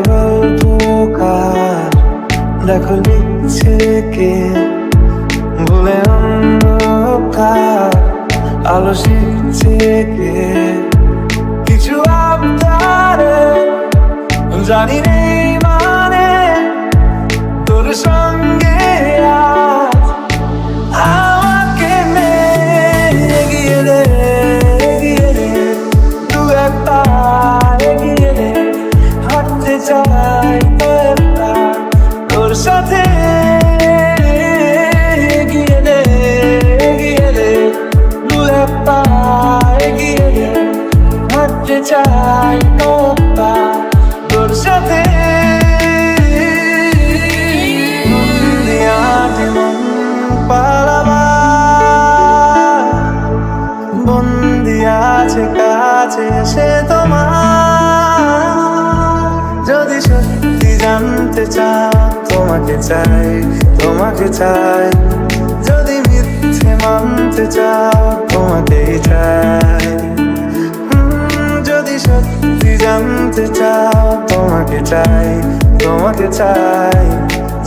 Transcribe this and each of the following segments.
গল্পকার দেখো লিখছে কে, ভুলে অন্ধকার আলো শিখছে কে। কিছু আবদারে জানি নেই মানে তোর সঙ্গে আজ আমাকে নে এগিয়ে দে, এগিয়ে দে, দু একটা এগিয়ে দে, হাঁটতে চাই তোর সাথে। এগিয়ে দে, এগিয়ে দে, দু একটা এগিয়ে দে, হাঁটতে চাই তোর সাথে। বন্দি আছে কাছে এসে তোমার, যদি সত্যি জানতে চাও তোমাকে চাই, তোমাকে চাই। যদি মিথ্যে মানতে চাও তোমাকেই চাই। যদি সত্যি জানতে চাও তোমাকে চাই, তোমাকে চাই।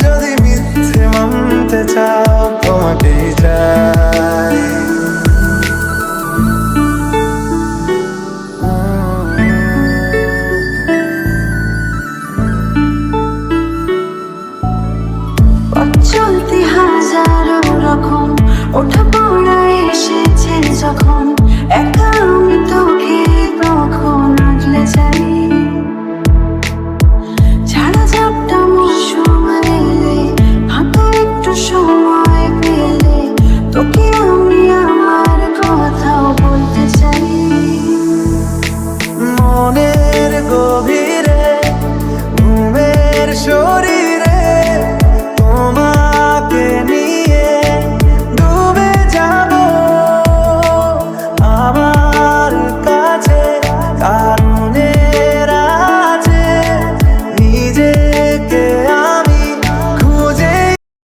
যদি মিথ্যে মানতে চাও তোমাকেই চাই। চলতে হাজারো রকম ওঠা পড়া এসেছে যখন, একা আমি তোকে তখন আগলে যাই। ছাড়া ঝাপটা মৌসুম এলে, হাতে একটু সময় পেলে তোকে আমি আমার কথাও বলতে চাই। মনের গভীরে ঘুমের শরীর